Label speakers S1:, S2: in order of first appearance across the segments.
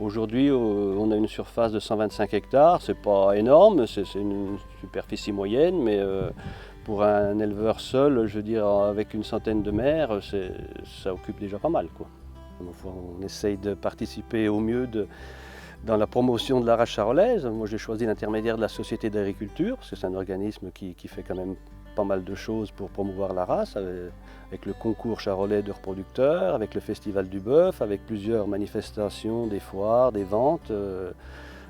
S1: Aujourd'hui, on a une surface de 125 hectares, c'est pas énorme, c'est une superficie moyenne, mais pour un éleveur seul, je veux dire, avec une centaine de mères, ça occupe déjà pas mal, quoi. On essaye de participer au mieux dans la promotion de la race charolaise. Moi, j'ai choisi l'intermédiaire de la Société d'agriculture, parce que c'est un organisme qui fait quand même pas mal de choses pour promouvoir la race, avec le concours charolais de reproducteurs, avec le Festival du Bœuf, avec plusieurs manifestations, des foires, des ventes.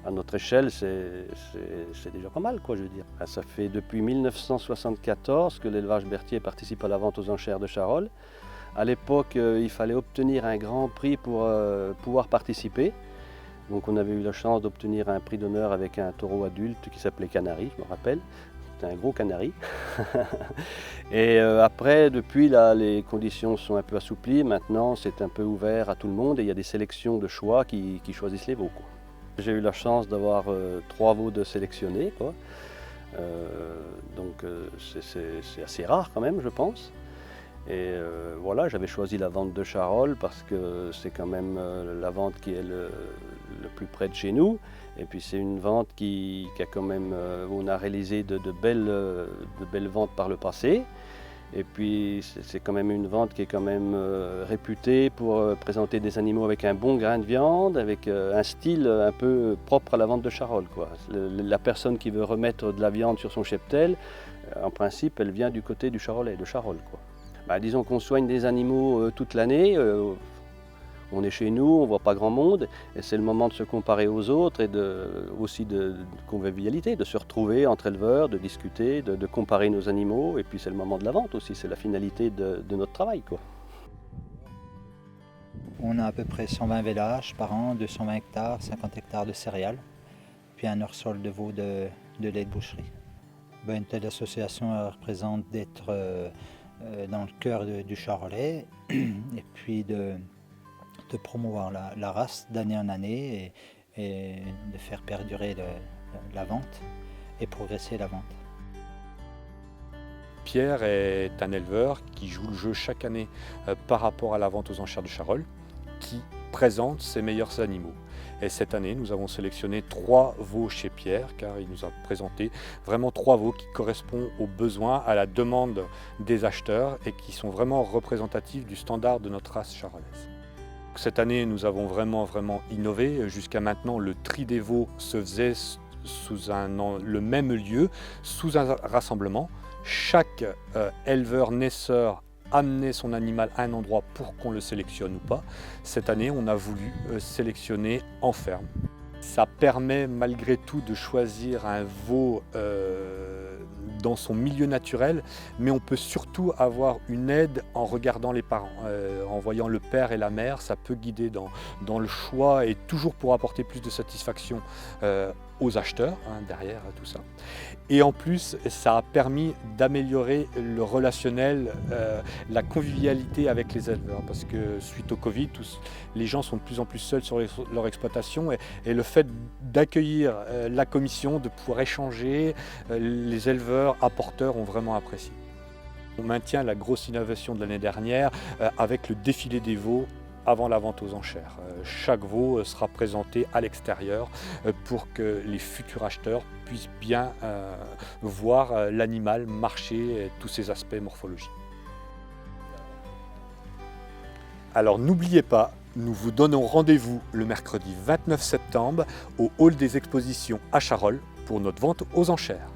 S1: À notre échelle, c'est déjà pas mal, quoi, je veux dire. Ça fait depuis 1974 que l'élevage berthier participe à la vente aux enchères de Charolles. À l'époque, il fallait obtenir un grand prix pour pouvoir participer. Donc on avait eu la chance d'obtenir un prix d'honneur avec un taureau adulte qui s'appelait Canari, je me rappelle. C'était un gros canari. Et après, depuis, là, les conditions sont un peu assouplies. Maintenant, c'est un peu ouvert à tout le monde et il y a des sélections de choix qui choisissent les veaux, quoi. J'ai eu la chance d'avoir 3 veaux de sélectionnés, quoi. Donc c'est assez rare quand même, je pense. Et voilà, j'avais choisi la vente de Charolles parce que c'est quand même la vente qui est le plus près de chez nous. Et puis c'est une vente qui a quand même, où on a réalisé de belles ventes par le passé. Et puis c'est quand même une vente qui est quand même réputée pour présenter des animaux avec un bon grain de viande, avec un style un peu propre à la vente de Charolles, quoi. La personne qui veut remettre de la viande sur son cheptel, en principe, elle vient du côté du Charolais, de Charolles, quoi. Bah, disons qu'on soigne des animaux toute l'année, on est chez nous, on ne voit pas grand monde, et c'est le moment de se comparer aux autres et aussi de convivialité, de se retrouver entre éleveurs, de discuter, de comparer nos animaux, et puis c'est le moment de la vente aussi, c'est la finalité de notre travail, quoi.
S2: On a à peu près 120 vélages par an, 220 hectares, 50 hectares de céréales, puis un hors-sol de veaux de lait de boucherie. Une telle association représente d'être dans le cœur du Charolais et puis de promouvoir la race d'année en année et de faire perdurer la vente et progresser la vente.
S3: Pierre est un éleveur qui joue le jeu chaque année par rapport à la vente aux enchères de Charolles, qui présente ses meilleurs animaux. Et cette année, nous avons sélectionné 3 veaux chez Pierre, car il nous a présenté vraiment 3 veaux qui correspondent aux besoins, à la demande des acheteurs et qui sont vraiment représentatifs du standard de notre race charolaise. Cette année, nous avons vraiment innové. Jusqu'à maintenant, le tri des veaux se faisait sous le même lieu, sous un rassemblement. Chaque éleveur naisseur amener son animal à un endroit pour qu'on le sélectionne ou pas. Cette année, on a voulu sélectionner en ferme. Ça permet malgré tout de choisir un veau dans son milieu naturel, mais on peut surtout avoir une aide en regardant les parents. En voyant le père et la mère, ça peut guider dans le choix et toujours pour apporter plus de satisfaction aux acheteurs, derrière tout ça. Et en plus, ça a permis d'améliorer le relationnel, la convivialité avec les éleveurs, parce que suite au Covid, les gens sont de plus en plus seuls sur leur exploitation, et le fait d'accueillir la commission, de pouvoir échanger, les éleveurs, apporteurs ont vraiment apprécié. On maintient la grosse innovation de l'année dernière avec le défilé des veaux avant la vente aux enchères. Chaque veau sera présenté à l'extérieur pour que les futurs acheteurs puissent bien voir l'animal marcher et tous ses aspects morphologiques. Alors n'oubliez pas, nous vous donnons rendez-vous le mercredi 29 septembre au hall des expositions à Charolles pour notre vente aux enchères.